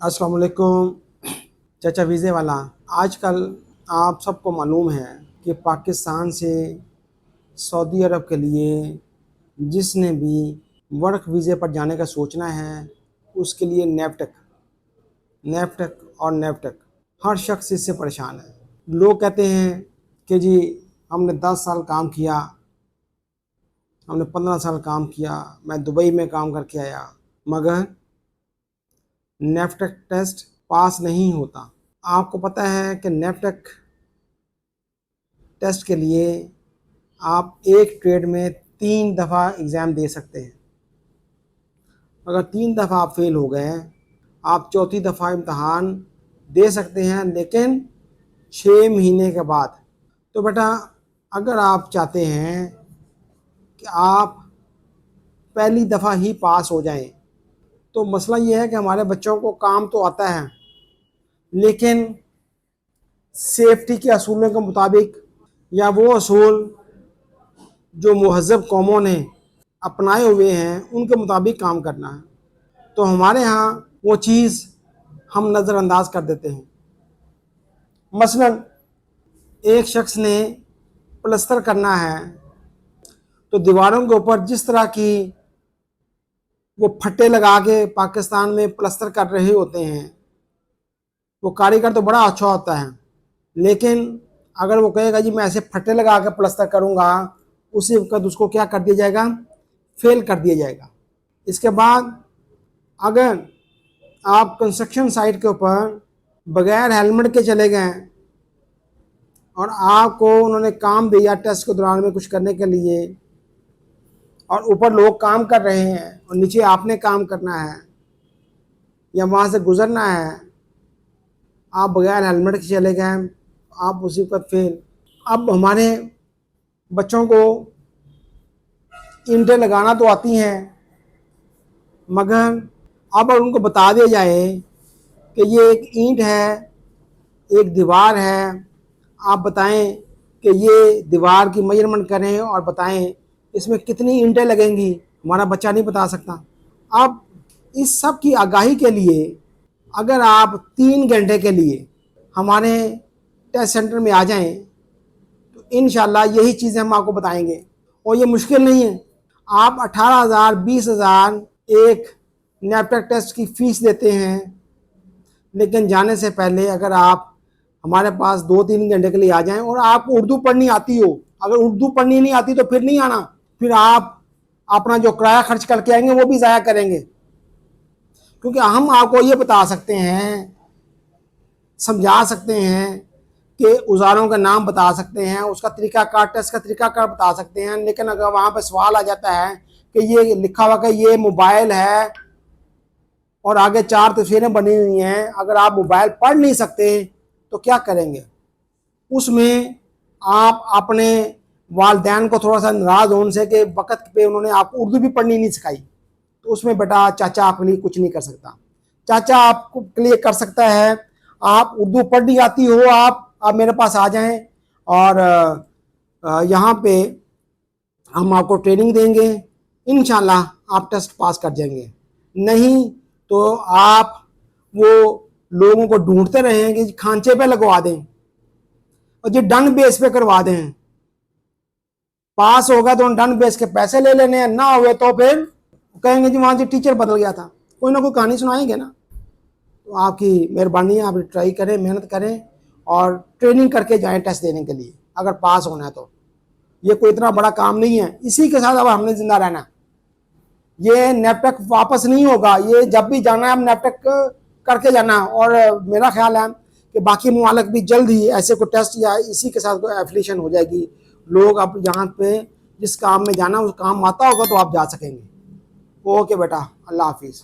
अस्सलाम वालेकुम चाचा वीज़े वाला। आजकल आप सबको मालूम है कि पाकिस्तान से सऊदी अरब के लिए जिसने भी वर्क वीज़े पर जाने का सोचना है उसके लिए नेफ्टक हर शख्स इससे परेशान है। लोग कहते हैं कि जी हमने 10 साल काम किया, हमने 15 साल काम किया, मैं दुबई में काम करके आया, मगर नेफ्टक टेस्ट पास नहीं होता। आपको पता है कि नेफ्टक टेस्ट के लिए आप एक ट्रेड में 3 दफ़ा एग्ज़ाम दे सकते हैं। अगर 3 दफ़ा आप फेल हो गए, आप चौथी दफ़ा इम्तहान दे सकते हैं, लेकिन 6 महीने के बाद। तो बेटा, अगर आप चाहते हैं कि आप पहली दफ़ा ही पास हो जाएं, तो मसला ये है कि हमारे बच्चों को काम तो आता है, लेकिन सेफ्टी के असूलों के मुताबिक या वो असूल जो महज़ब कौमों ने अपनाए हुए हैं उनके मुताबिक काम करना है। तो हमारे यहाँ वो चीज़ हम नज़रअंदाज कर देते हैं। मसलन एक शख्स ने प्लस्तर करना है, तो दीवारों के ऊपर जिस तरह की वो फट्टे लगा के पाकिस्तान में प्लस्तर कर रहे होते हैं, वो कारीगर तो बड़ा अच्छा होता है, लेकिन अगर वो कहेगा जी मैं ऐसे फट्टे लगा के प्लस्तर करूँगा, उसी वक्त उसको क्या कर दिया जाएगा, फेल कर दिया जाएगा। इसके बाद अगर आप कंस्ट्रक्शन साइट के ऊपर बगैर हेलमेट के चले गए और आपको उन्होंने काम दिया टेस्ट के दौरान में कुछ करने के लिए, और ऊपर लोग काम कर रहे हैं और नीचे आपने काम करना है या वहाँ से गुज़रना है, आप बगैर हेलमेट के चले गए, आप उसी वक्त फेल। अब हमारे बच्चों को ईंटें लगाना तो आती हैं, मगर अब उनको बता दिया जाए कि ये एक ईंट है, एक दीवार है, आप बताएं कि ये दीवार की मेजरमेंट करें और बताएं इसमें कितनी ईंटें लगेंगी, हमारा बच्चा नहीं बता सकता। अब इस सब की आगाही के लिए अगर आप 3 घंटे के लिए हमारे टेस्ट सेंटर में आ जाएं, तो इंशाल्लाह यही चीज़ें हम आपको बताएंगे। और ये मुश्किल नहीं है। आप 18,000 20,000 एक नेफ्टक टेस्ट की फ़ीस देते हैं, लेकिन जाने से पहले अगर आप हमारे पास 2-3 घंटे के लिए आ जाएं और आपको उर्दू पढ़नी आती हो, अगर उर्दू पढ़नी नहीं आती तो फिर नहीं आना, फिर आप अपना जो किराया खर्च करके आएंगे वो भी ज़ाया करेंगे। क्योंकि हम आपको ये बता सकते हैं, समझा सकते हैं कि औज़ारों का नाम बता सकते हैं, उसका तरीक़ाकार, टेस्ट का तरीक़ाकार बता सकते हैं, लेकिन अगर वहाँ पर सवाल आ जाता है कि ये लिखा हुआ कि ये मोबाइल है और आगे 4 तस्वीरें बनी हुई हैं, अगर आप मोबाइल पढ़ नहीं सकते तो क्या करेंगे? उसमें आप अपने वालिदैन को थोड़ा सा नाराज़ हो उनसे कि वक़्त पे उन्होंने आपको उर्दू भी पढ़नी नहीं सिखाई, तो उसमें बेटा चाचा आपके लिए कुछ नहीं कर सकता। चाचा आपको के लिए कर सकता है, आप उर्दू पढ़नी आती हो, आप मेरे पास आ जाएं और यहाँ पे हम आपको ट्रेनिंग देंगे, इंशाल्लाह आप टेस्ट पास कर जाएंगे। नहीं तो आप वो लोगों को ढूंढते रहेंगे, खांचे पे लगवा दें और जो डन बेस पे करवा दें। पास होगा तो डन बेस के पैसे ले लेने हैं, ना हुए तो फिर कहेंगे जी वहाँ से टीचर बदल गया था, कोई ना कोई कहानी सुनाएंगे ना। तो आपकी मेहरबानी है, आप ट्राई करें, मेहनत करें और ट्रेनिंग करके जाएं टेस्ट देने के लिए, अगर पास होना है तो। ये कोई इतना बड़ा काम नहीं है, इसी के साथ अब हमने जिंदा रहना। ये नेफ्टक वापस नहीं होगा, ये जब भी जाना है हम नेफ्टक करके जाना। और मेरा ख्याल है कि बाकी मुमालिक भी जल्द ही ऐसे को टेस्ट या इसी के साथ कोई एफिलिएशन हो जाएगी। लोग अब यहाँ पे जिस काम में जाना उस काम आता होगा तो आप जा सकेंगे। ओके बेटा, अल्लाह हाफिज़।